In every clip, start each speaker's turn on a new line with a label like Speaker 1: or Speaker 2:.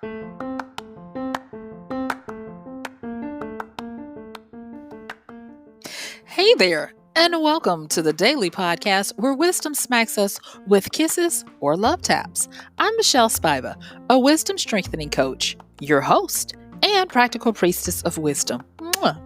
Speaker 1: Hey there, and welcome to the daily podcast where wisdom smacks us with kisses or love taps. I'm MichelleSpiva, a wisdom strengthening coach, your host, and practical priestess of wisdom. Mwah.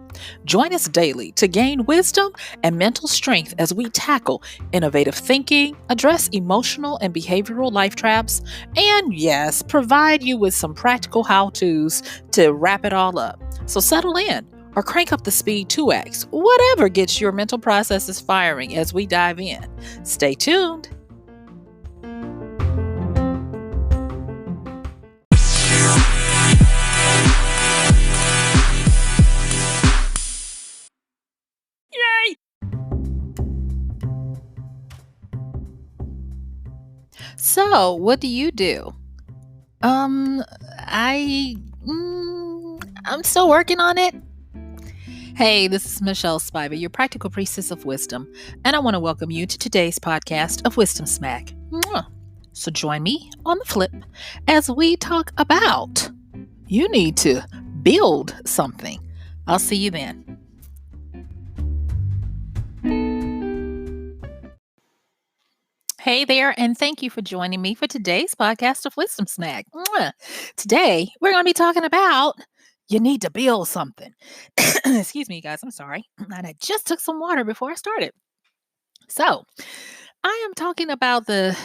Speaker 1: Join us daily to gain wisdom and mental strength as we tackle innovative thinking, address emotional and behavioral life traps, and yes, provide you with some practical how to's to wrap it all up. So settle in or crank up the speed 2x, whatever gets your mental processes firing as we dive in. Stay tuned. Yay! So, what do you do? I I'm still working on it. Hey, this is Michelle Spiva, your practical priestess of wisdom, and I want to welcome you to today's podcast of Wisdom Smack. Mwah. So join me on the flip as we talk about you need to build something. I'll see you then. Hey there, and thank you for joining me for today's podcast of Wisdom Smack. Mwah. Today, we're going to be talking about you need to build something. Excuse me, guys. I'm sorry. And I just took some water before I started. So, I am talking about the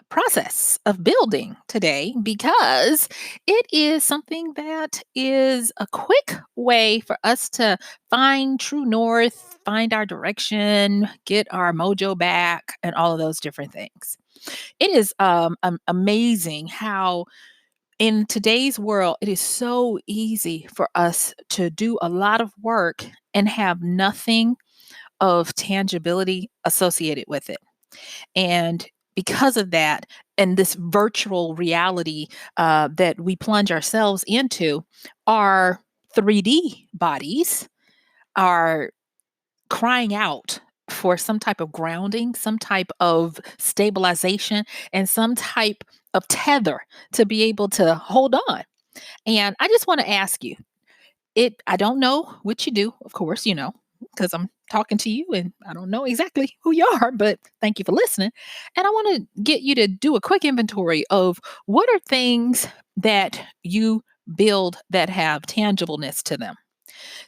Speaker 1: process of building today because it is something that is a quick way for us to find true north, find our direction, get our mojo back, and all of those different things. It is amazing how in today's world, it is so easy for us to do a lot of work and have nothing of tangibility associated with it. And because of that, and this virtual reality that we plunge ourselves into, our 3D bodies are crying out for some type of grounding, some type of stabilization, and some type of tether to be able to hold on. And I just want to ask you, I don't know what you do, of course, because I'm talking to you and I don't know exactly who you are, but thank you for listening. And I want to get you to do a quick inventory of what are things that you build that have tangibleness to them.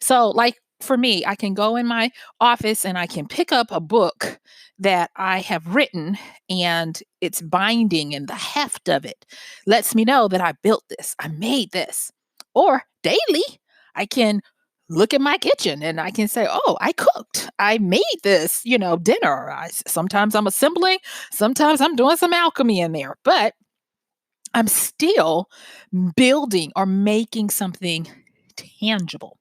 Speaker 1: So, like for me, I can go in my office and I can pick up a book that I have written, and its binding and the heft of it lets me know that I built this, I made this. Or daily, I can look at my kitchen and I can say, "Oh, I cooked. I made this, dinner." Sometimes I'm assembling, sometimes I'm doing some alchemy in there, but I'm still building or making something tangible.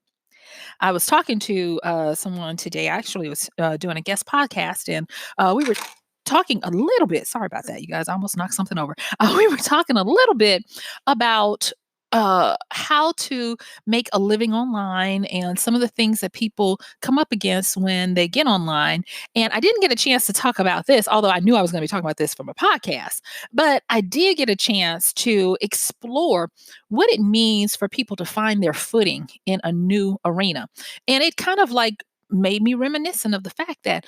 Speaker 1: I was talking to someone today. I actually was doing a guest podcast, and we were talking a little bit. Sorry about that, you guys. I almost knocked something over. We were talking a little bit about how to make a living online and some of the things that people come up against when they get online. And I didn't get a chance to talk about this, although I knew I was going to be talking about this from a podcast. But I did get a chance to explore what it means for people to find their footing in a new arena. And it kind of like made me reminiscent of the fact that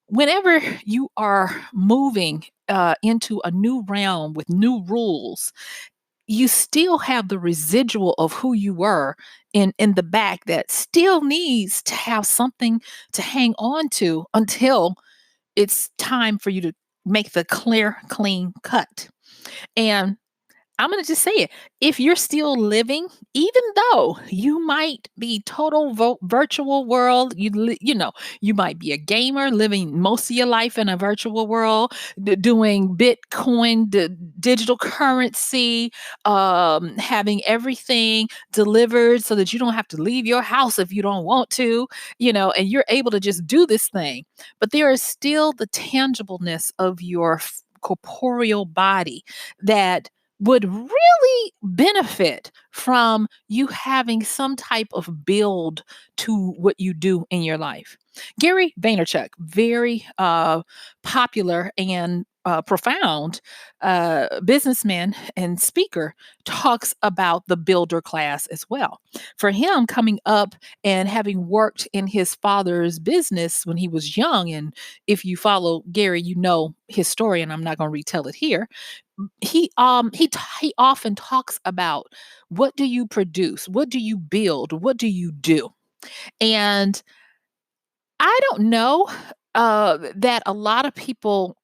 Speaker 1: whenever you are moving into a new realm with new rules, you still have the residual of who you were in the back that still needs to have something to hang on to until it's time for you to make the clear, clean cut. And I'm going to just say it. If you're still living, even though you might be total virtual world, you might be a gamer living most of your life in a virtual world, doing Bitcoin, digital currency, having everything delivered so that you don't have to leave your house if you don't want to, and you're able to just do this thing. But there is still the tangibleness of your corporeal body that would really benefit from you having some type of build to what you do in your life. Gary Vaynerchuk, very popular and profound businessman and speaker, talks about the builder class as well. For him, coming up and having worked in his father's business when he was young, and if you follow Gary, you know his story, and I'm not going to retell it here. He often talks about, what do you produce, what do you build, what do you do? And I don't know that a lot of people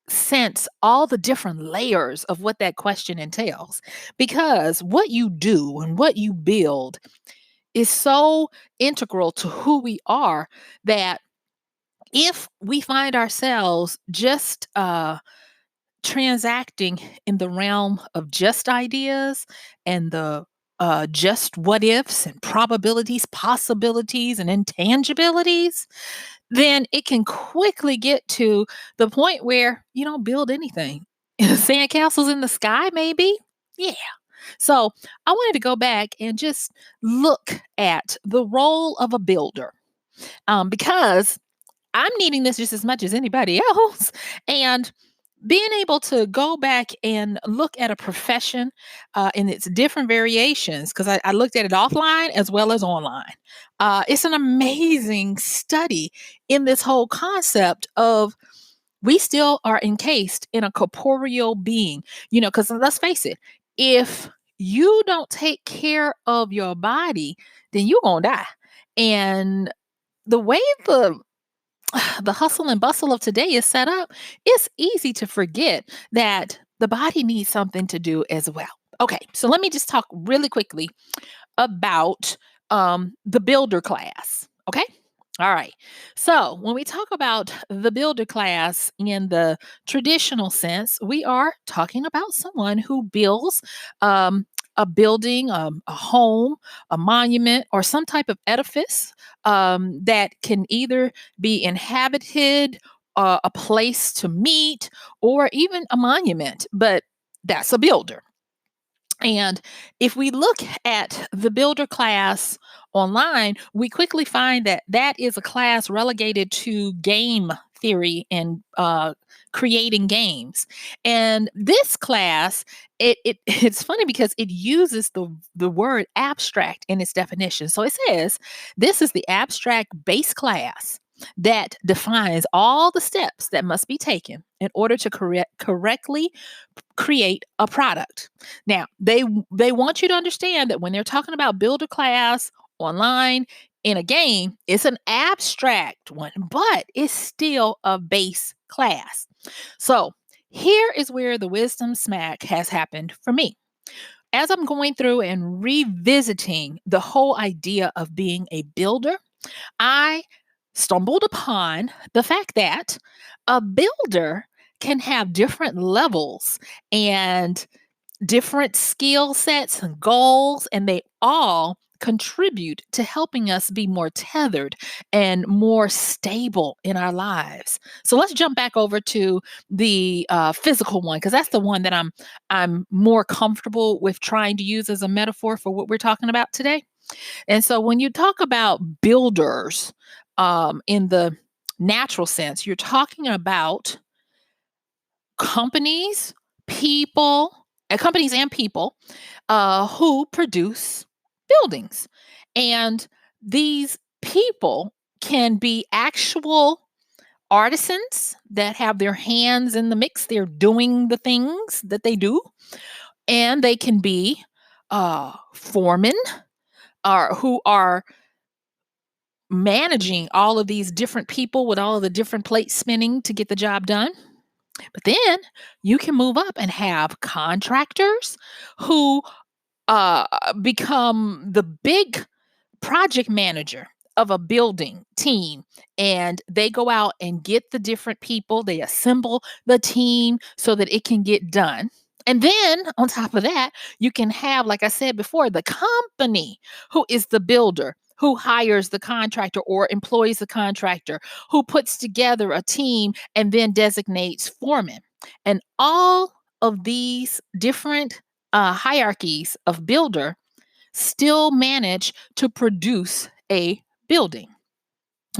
Speaker 1: sense all the different layers of what that question entails, because what you do and what you build is so integral to who we are, that if we find ourselves just transacting in the realm of just ideas and the just what ifs and probabilities, possibilities, and intangibilities, then it can quickly get to the point where you don't build anything. Sandcastles in the sky, maybe? Yeah. So I wanted to go back and just look at the role of a builder, because I'm needing this just as much as anybody else. And being able to go back and look at a profession in its different variations, because I looked at it offline as well as online. It's an amazing study in this whole concept of, we still are encased in a corporeal being, because let's face it, if you don't take care of your body, then you're going to die. And the way the hustle and bustle of today is set up, it's easy to forget that the body needs something to do as well. Okay, so let me just talk really quickly about the builder class. Okay. All right. So when we talk about the builder class in the traditional sense, we are talking about someone who builds a building, a home, a monument, or some type of edifice that can either be inhabited, a place to meet, or even a monument. But that's a builder. And if we look at the builder class online, we quickly find that that is a class relegated to game theory and creating games. And this class, it's funny because it uses the word abstract in its definition. So it says this is the abstract base class that defines all the steps that must be taken in order to correctly create a product. Now, they want you to understand that when they're talking about builder class online in a game, it's an abstract one, but it's still a base class. So, here is where the wisdom smack has happened for me. As I'm going through and revisiting the whole idea of being a builder, I stumbled upon the fact that a builder can have different levels and different skill sets and goals, and they all contribute to helping us be more tethered and more stable in our lives. So let's jump back over to the physical one, because that's the one that I'm more comfortable with trying to use as a metaphor for what we're talking about today. And so when you talk about builders in the natural sense, you're talking about companies, companies and people who produce buildings. And these people can be actual artisans that have their hands in the mix. They're doing the things that they do. And they can be foremen who are managing all of these different people with all of the different plates spinning to get the job done. But then you can move up and have contractors who uh, become the big project manager of a building team, and they go out and get the different people, they assemble the team so that it can get done. And then on top of that, you can have, like I said before, the company who is the builder, who hires the contractor or employs the contractor, who puts together a team and then designates foremen. And all of these different hierarchies of builder still manage to produce a building.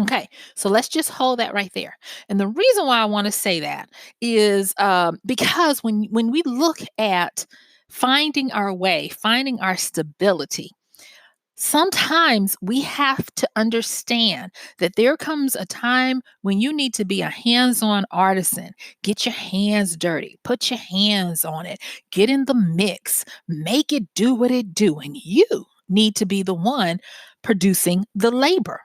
Speaker 1: Okay, so let's just hold that right there. And the reason why I want to say that is because when we look at finding our way, finding our stability, sometimes we have to understand that there comes a time when you need to be a hands on artisan. Get your hands dirty, put your hands on it, get in the mix, make it do what it do. And you need to be the one producing the labor.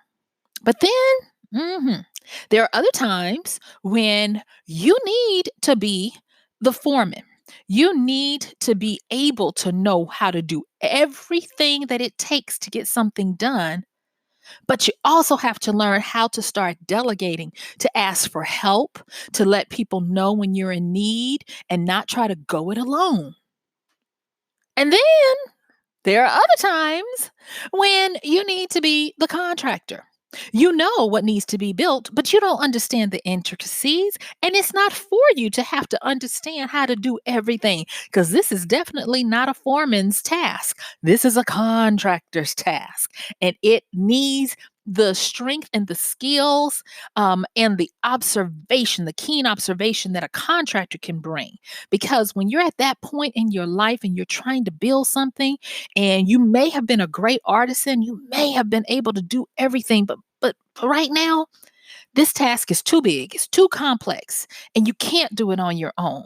Speaker 1: But then, there are other times when you need to be the foreman. You need to be able to know how to do everything that it takes to get something done, but you also have to learn how to start delegating, to ask for help, to let people know when you're in need and not try to go it alone. And then there are other times when you need to be the contractor. You know what needs to be built, but you don't understand the intricacies. And it's not for you to have to understand how to do everything because this is definitely not a foreman's task. This is a contractor's task. And it needs the strength and the skills and the observation, the keen observation that a contractor can bring. Because when you're at that point in your life and you're trying to build something, and you may have been a great artisan, you may have been able to do everything, but right now this task is too big, it's too complex, and you can't do it on your own.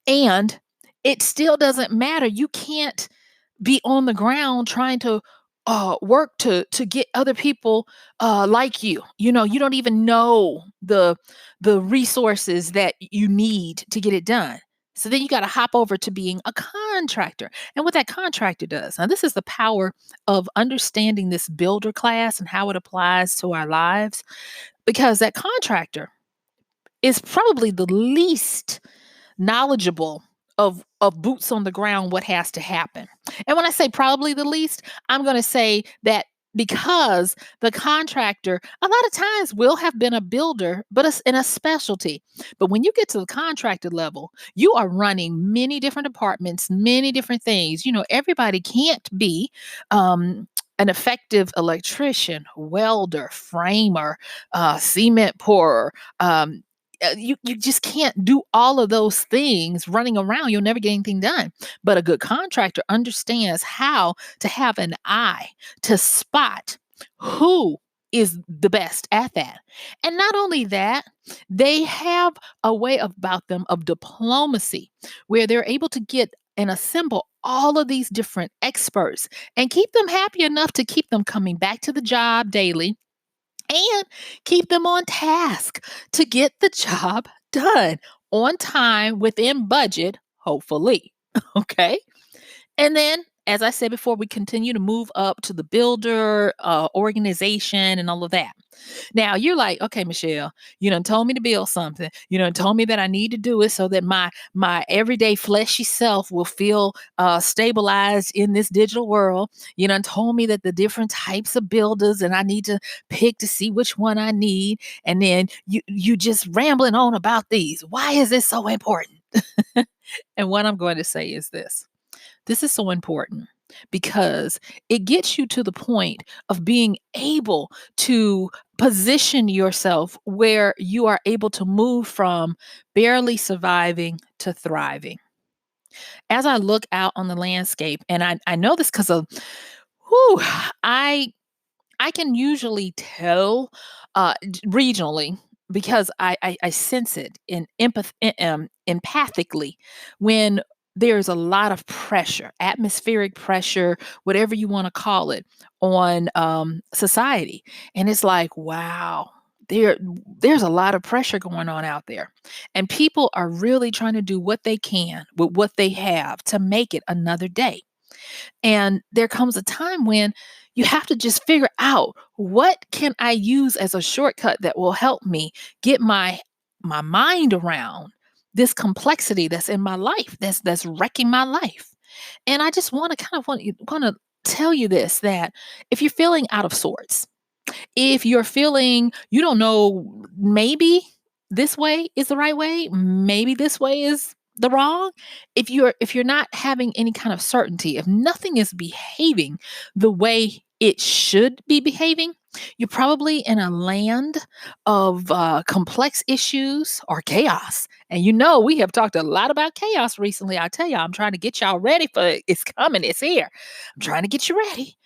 Speaker 1: And it still doesn't matter. You can't be on the ground trying to work to get other people like you. You know, you don't even know the resources that you need to get it done. So then you got to hop over to being a contractor. And what that contractor does. Now, this is the power of understanding this builder class and how it applies to our lives, because that contractor is probably the least knowledgeable of boots on the ground, what has to happen. And when I say probably the least, I'm going to say that because the contractor a lot of times will have been a builder, but it's in a specialty. But when you get to the contractor level, you are running many different departments, many different things. You know, everybody can't be an effective electrician, welder, framer, cement pourer, you just can't do all of those things running around. You'll never get anything done. But a good contractor understands how to have an eye to spot who is the best at that. And not only that, they have a way about them of diplomacy where they're able to get and assemble all of these different experts and keep them happy enough to keep them coming back to the job daily and keep them on task to get the job done on time within budget, hopefully. Okay. And then, as I said before, we continue to move up to the builder organization and all of that. Now you're like, okay, Michelle, you done told me to build something. You done told me that I need to do it so that my everyday fleshy self will feel stabilized in this digital world. You done told me that the different types of builders and I need to pick to see which one I need. And then you just rambling on about these. Why is this so important? And what I'm going to say is this. This is so important because it gets you to the point of being able to position yourself where you are able to move from barely surviving to thriving. As I look out on the landscape, and I know this because of who I can usually tell regionally because I sense it in empathically when there's a lot of pressure, atmospheric pressure, whatever you want to call it, on society, and it's like, wow. There's a lot of pressure going on out there. And people are really trying to do what they can with what they have to make it another day. And there comes a time when you have to just figure out what can I use as a shortcut that will help me get my mind around this complexity that's in my life, that's wrecking my life. And I just want to want to tell you this, that if you're feeling out of sorts, if you're feeling you don't know, maybe this way is the right way, maybe this way is the wrong, if you're not having any kind of certainty, if nothing is behaving the way it should be behaving, you're probably in a land of complex issues or chaos. And we have talked a lot about chaos recently. I tell you, I'm trying to get y'all ready for it. It's coming. It's here. I'm trying to get you ready.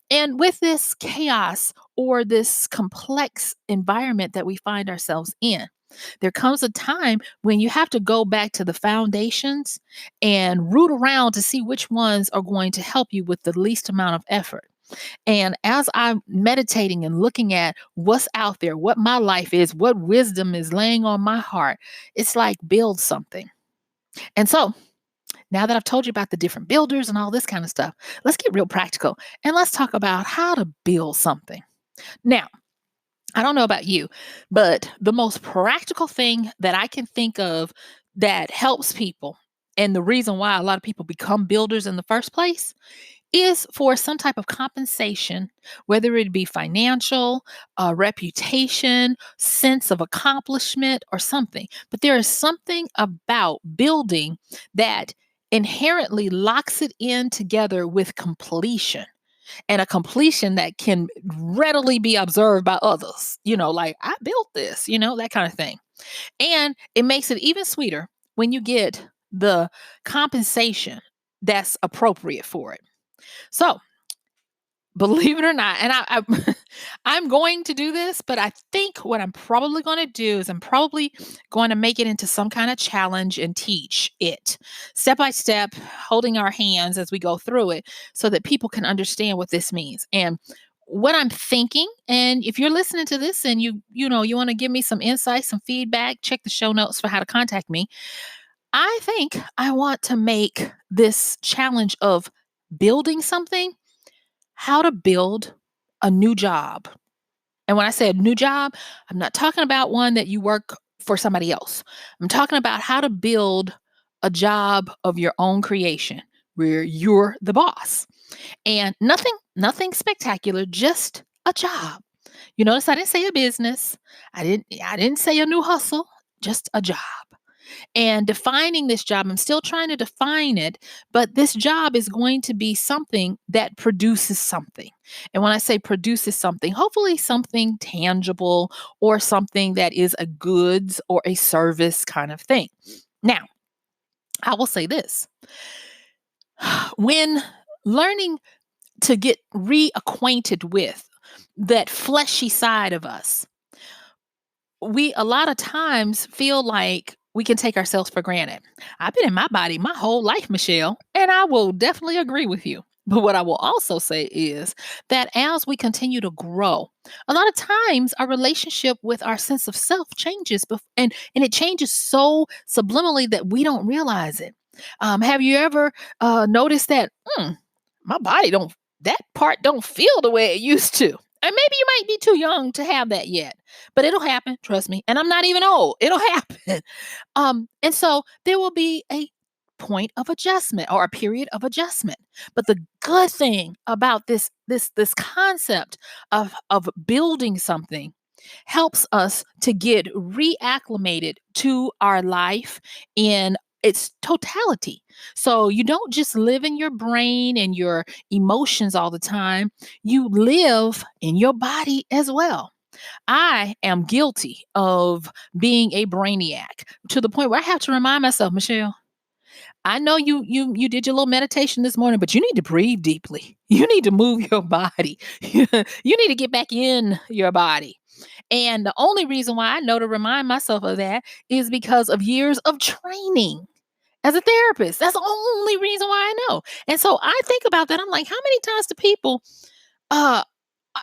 Speaker 1: And with this chaos or this complex environment that we find ourselves in, there comes a time when you have to go back to the foundations and root around to see which ones are going to help you with the least amount of effort. And as I'm meditating and looking at what's out there, what my life is, what wisdom is laying on my heart, it's like build something. And so now that I've told you about the different builders and all this kind of stuff, let's get real practical and let's talk about how to build something. Now, I don't know about you, but the most practical thing that I can think of that helps people, and the reason why a lot of people become builders in the first place, is for some type of compensation, whether it be financial, reputation, sense of accomplishment, or something. But there is something about building that inherently locks it in together with completion, and a completion that can readily be observed by others. Like, I built this, that kind of thing. And it makes it even sweeter when you get the compensation that's appropriate for it. So, believe it or not, and I'm going to do this, but I think what I'm probably going to do is I'm probably going to make it into some kind of challenge and teach it step by step, holding our hands as we go through it so that people can understand what this means. And what I'm thinking, and if you're listening to this and you want to give me some insight, some feedback, check the show notes for how to contact me. I think I want to make this challenge of building something, how to build a new job. And when I say a new job, I'm not talking about one that you work for somebody else. I'm talking about how to build a job of your own creation where you're the boss. And nothing spectacular, just a job. You notice I didn't say a business. I didn't say a new hustle, just a job. And defining this job, I'm still trying to define it, but this job is going to be something that produces something. And when I say produces something, hopefully something tangible or something that is a goods or a service kind of thing. Now, I will say this. When learning to get reacquainted with that fleshy side of us, we a lot of times feel like we can take ourselves for granted. I've been in my body my whole life, Michelle, and I will definitely agree with you. But what I will also say is that as we continue to grow, a lot of times our relationship with our sense of self changes, and it changes so subliminally that we don't realize it. Have you ever noticed that my body don't that part don't feel the way it used to? And maybe you might be too young to have that yet, but it'll happen. Trust me. And I'm not even old. It'll happen. And so there will be a point of adjustment or a period of adjustment. But the good thing about this concept of building something helps us to get reacclimated to our life in its totality. So you don't just live in your brain and your emotions all the time, you live in your body as well. I am guilty of being a brainiac to the point where I have to remind myself, Michelle, I know you did your little meditation this morning, but you need to breathe deeply. You need to move your body. You need to get back in your body. And the only reason why I know to remind myself of that is because of years of training as a therapist. That's the only reason why I know. And so I think about that. I'm like, how many times do people uh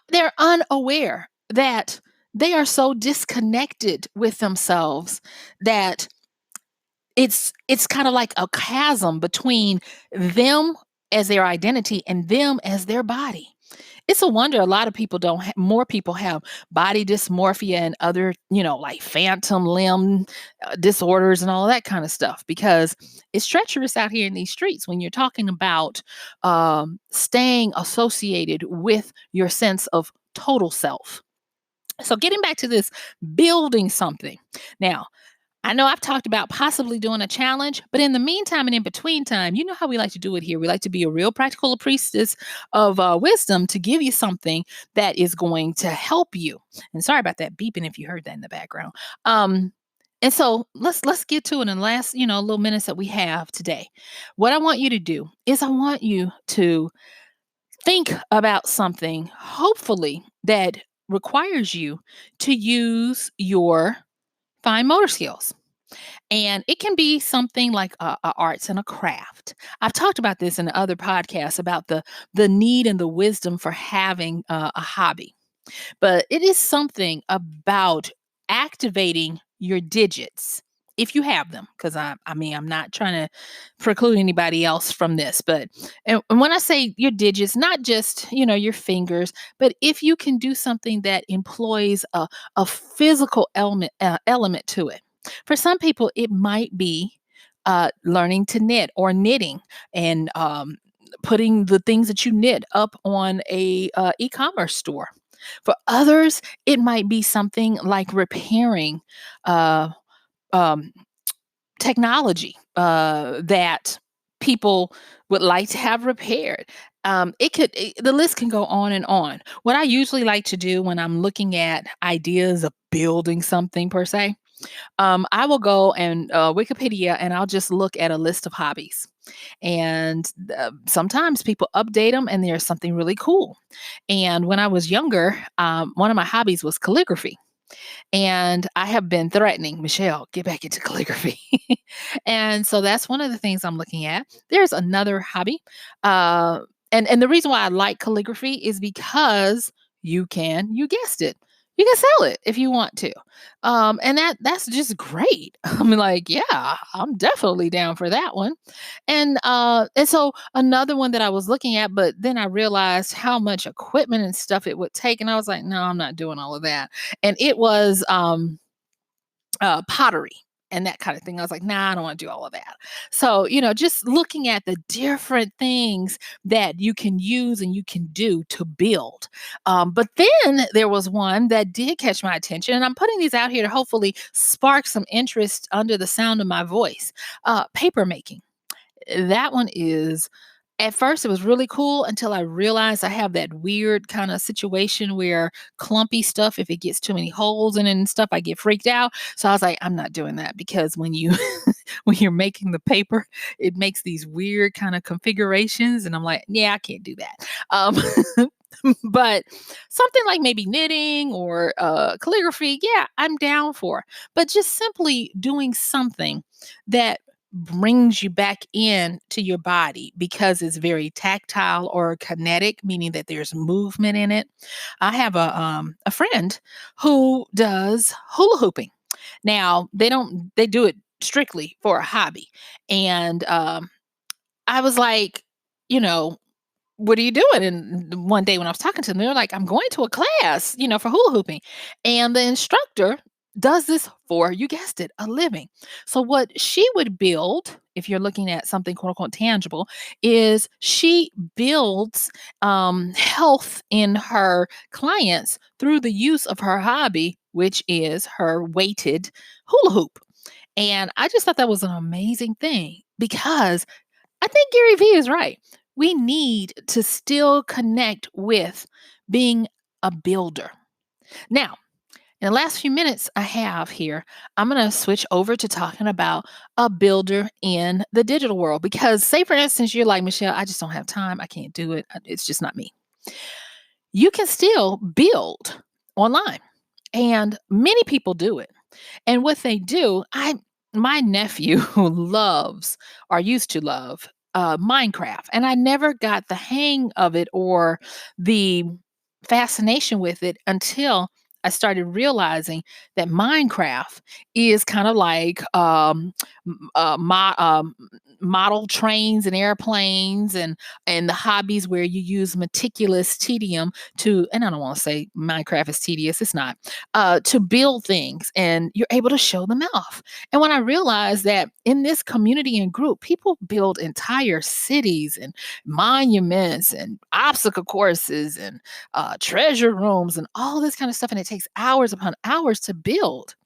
Speaker 1: they're unaware that they are so disconnected with themselves that it's kind of like a chasm between them as their identity and them as their body. It's a wonder a lot of people don't more people have body dysmorphia and other, like phantom limb disorders and all that kind of stuff, because it's treacherous out here in these streets when you're talking about staying associated with your sense of total self. So getting back to this building something. Now, I know I've talked about possibly doing a challenge, but in the meantime and in between time, you know how we like to do it here. We like to be a real practical priestess of wisdom to give you something that is going to help you. And sorry about that beeping if you heard that in the background. Um, and so let's get to it in the last, little minutes that we have today. What I want you to do is I want you to think about something, hopefully, that requires you to use your fine motor skills. And it can be something like a arts and a craft. I've talked about this in other podcasts about the need and the wisdom for having a hobby. But it is something about activating your digits if you have them, because I mean, I'm not trying to preclude anybody else from this, but and when I say your digits, not just your fingers, but if you can do something that employs a physical element to it. For some people, it might be learning to knit or knitting, and putting the things that you knit up on a e-commerce store. For others, it might be something like repairing uh, um, technology that people would like to have repaired. The list can go on and on. What I usually like to do when I'm looking at ideas of building something per se, I will go and Wikipedia, and I'll just look at a list of hobbies. And sometimes people update them, and there's something really cool. And when I was younger, one of my hobbies was calligraphy. And I have been threatening, Michelle, get back into calligraphy. And so that's one of the things I'm looking at. There's another hobby. Uh, and the reason why I like calligraphy is because you guessed it, you can sell it if you want to. And that's just great. I mean, like, yeah, I'm definitely down for that one. And so another one that I was looking at, but then I realized how much equipment and stuff it would take. And I was like, no, I'm not doing all of that. And it was pottery and that kind of thing. I was like, nah, I don't want to do all of that. So, just looking at the different things that you can use and you can do to build. But then there was one that did catch my attention, and I'm putting these out here to hopefully spark some interest under the sound of my voice. Paper making. That one is, at first it was really cool until I realized I have that weird kind of situation where clumpy stuff, if it gets too many holes in it and stuff, I get freaked out. So I was like, I'm not doing that, because when you when you're making the paper, it makes these weird kind of configurations, and I'm like, yeah, I can't do that. But something like maybe knitting or calligraphy, yeah, I'm down for. But just simply doing something that brings you back in to your body because it's very tactile or kinetic, meaning that there's movement in it. I have a friend who does hula hooping. Now they do it strictly for a hobby, and I was like, you know, what are you doing? And one day when I was talking to them, they were like, I'm going to a class, for hula hooping. And the instructor does this for, you guessed it, a living. So what she would build, if you're looking at something quote unquote tangible, is she builds health in her clients through the use of her hobby, which is her weighted hula hoop. And I just thought that was an amazing thing, because I think Gary Vee is right. We need to still connect with being a builder. Now, in the last few minutes I have here, I'm going to switch over to talking about a builder in the digital world. Because, say, for instance, you're like, Michelle, I just don't have time. I can't do it. It's just not me. You can still build online, and many people do it. And what they do, my nephew who loves, or used to love, Minecraft, and I never got the hang of it or the fascination with it until I started realizing that Minecraft is kind of like model trains and airplanes, and the hobbies where you use meticulous tedium to, and I don't want to say Minecraft is tedious, it's not, to build things, and you're able to show them off. And when I realized that in this community and group, people build entire cities and monuments and obstacle courses and treasure rooms and all this kind of stuff, and it takes hours upon hours to build.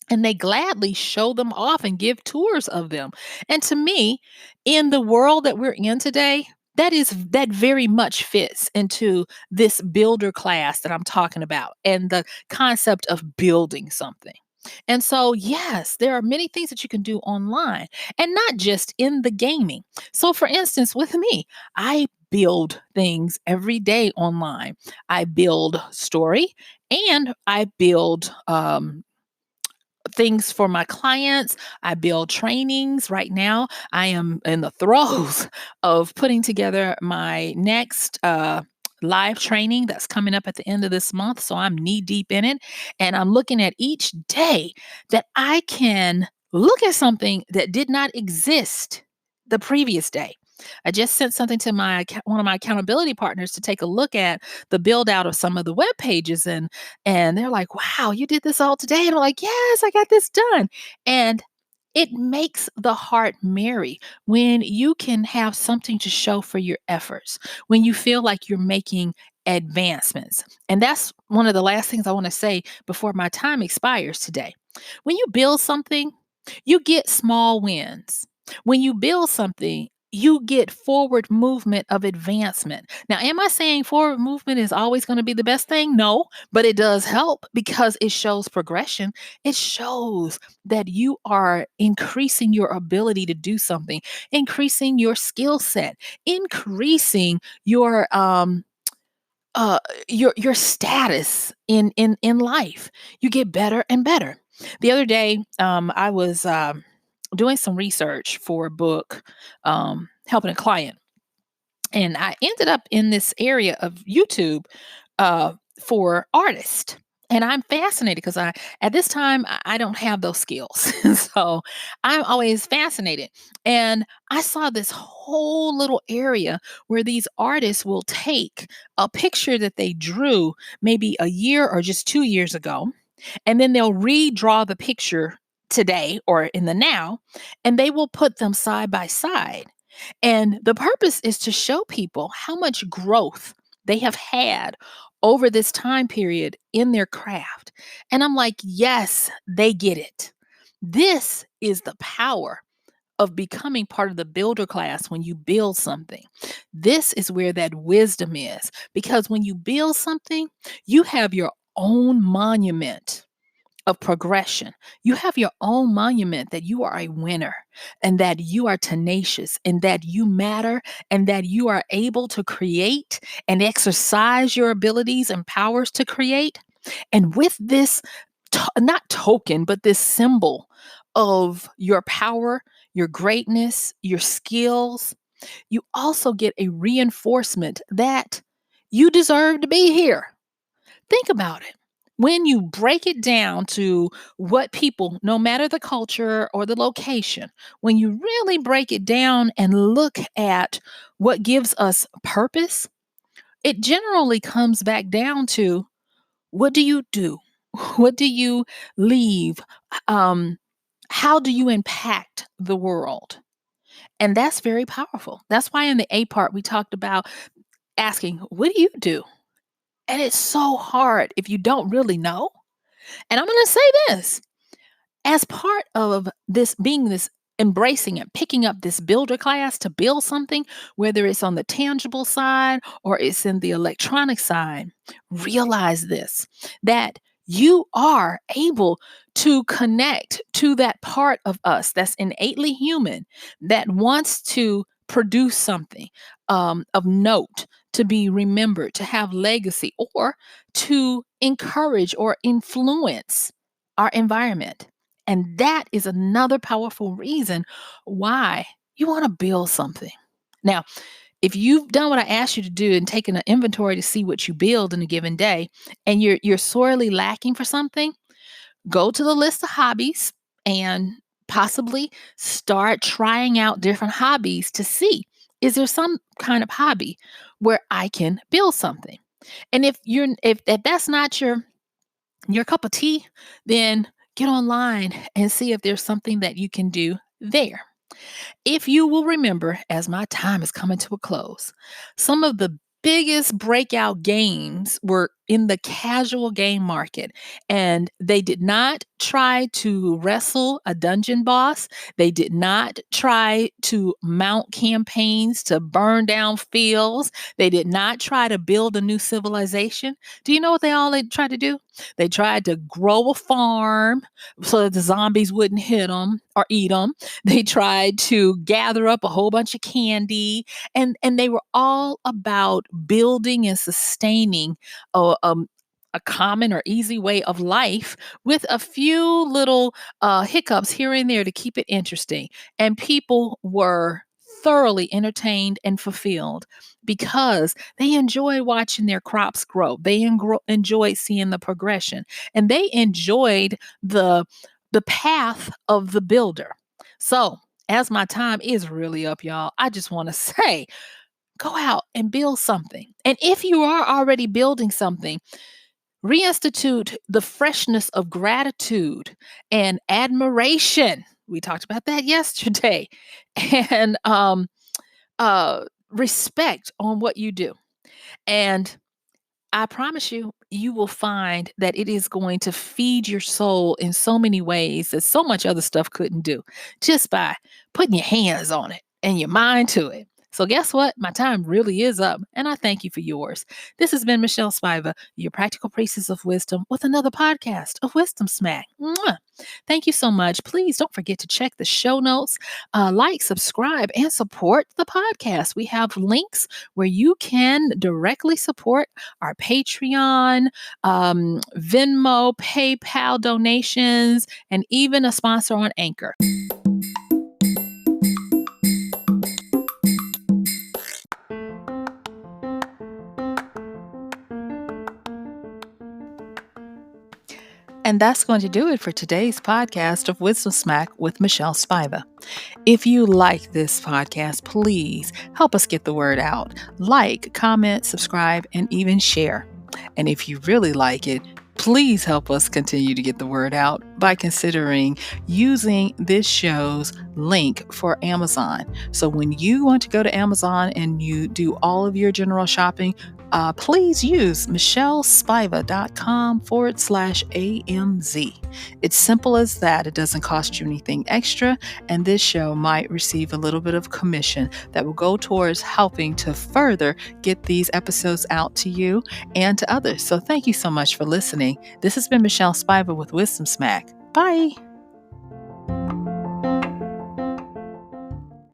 Speaker 1: and they gladly show them off and give tours of them. And to me, in the world that we're in today, that very much fits into this builder class that I'm talking about and the concept of building something. And so, yes, there are many things that you can do online and not just in the gaming. So, for instance, with me, I build things every day online. I build story and I build things for my clients. I build trainings. Right now, I am in the throes of putting together my next live training that's coming up at the end of this month. So I'm knee deep in it. And I'm looking at each day that I can look at something that did not exist the previous day. I just sent something to one of my accountability partners to take a look at the build out of some of the web pages, and they're like, "Wow, you did this all today?" And I'm like, "Yes, I got this done." And it makes the heart merry when you can have something to show for your efforts, when you feel like you're making advancements. And that's one of the last things I want to say before my time expires today. When you build something, you get small wins. When you build something, you get forward movement of advancement. Now, am I saying forward movement is always going to be the best thing? No, but it does help because it shows progression. It shows that you are increasing your ability to do something, increasing your skill set, increasing uh your status in life. You get better and better. The other day, I was doing some research for a book, helping a client, and I ended up in this area of YouTube for artists. And I'm fascinated because at this time I don't have those skills, so I'm always fascinated. And I saw this whole little area where these artists will take a picture that they drew maybe a year or just 2 years ago, and then they'll redraw the picture today or in the now, and they will put them side by side. And the purpose is to show people how much growth they have had over this time period in their craft. And I'm like, yes, they get it. This is the power of becoming part of the builder class when you build something. This is where that wisdom is. Because when you build something, you have your own monument of progression. You have your own monument that you are a winner and that you are tenacious and that you matter and that you are able to create and exercise your abilities and powers to create. And with this, not token, but this symbol of your power, your greatness, your skills, you also get a reinforcement that you deserve to be here. Think about it. When you break it down to what people, no matter the culture or the location, when you really break it down and look at what gives us purpose, it generally comes back down to what do you do? What do you leave? Um, how do you impact the world? And that's very powerful. That's why in the A part, we talked about asking, what do you do? And it's so hard if you don't really know. And I'm going to say this as part of this being this embracing and picking up this builder class to build something, whether it's on the tangible side or it's in the electronic side, realize this that you are able to connect to that part of us that's innately human that wants to produce something of note, to be remembered, to have legacy, or to encourage or influence our environment. And that is another powerful reason why you want to build something. Now, if you've done what I asked you to do and taken an inventory to see what you build in a given day, and you're sorely lacking for something, go to the list of hobbies and possibly start trying out different hobbies to see, is there some kind of hobby where I can build something? And if that's not your cup of tea, then get online and see if there's something that you can do there. If you will remember, as my time is coming to a close, some of the biggest breakout games were in the casual game market, and they did not try to wrestle a dungeon boss. They did not try to mount campaigns to burn down fields. They did not try to build a new civilization. Do you know what they tried to do? They tried to grow a farm so that the zombies wouldn't hit them or eat them. They tried to gather up a whole bunch of candy, and they were all about building and sustaining a common or easy way of life with a few little hiccups here and there to keep it interesting. And people were thoroughly entertained and fulfilled because they enjoyed watching their crops grow. They enjoyed seeing the progression, and they enjoyed the path of the builder. So, as my time is really up, y'all, I just want to say, go out and build something. And if you are already building something, reinstitute the freshness of gratitude and admiration. We talked about that yesterday. And respect on what you do. And I promise you, you will find that it is going to feed your soul in so many ways that so much other stuff couldn't do, just by putting your hands on it and your mind to it. So guess what? My time really is up, and I thank you for yours. This has been MichelleSpiva, your practical priestess of wisdom, with another podcast of Wisdom Smack. Mwah. Thank you so much. Please don't forget to check the show notes, like, subscribe, and support the podcast. We have links where you can directly support our Patreon, Venmo, PayPal donations, and even a sponsor on Anchor. And that's going to do it for today's podcast of Wisdom Smack with MichelleSpiva. If you like this podcast, please help us get the word out. Like, comment, subscribe, and even share. And if you really like it, please help us continue to get the word out by considering using this show's link for Amazon. So when you want to go to Amazon and you do all of your general shopping, please use MichelleSpiva.com/AMZ. It's simple as that. It doesn't cost you anything extra, and this show might receive a little bit of commission that will go towards helping to further get these episodes out to you and to others. So thank you so much for listening. This has been MichelleSpiva with Wisdom Smack. Bye.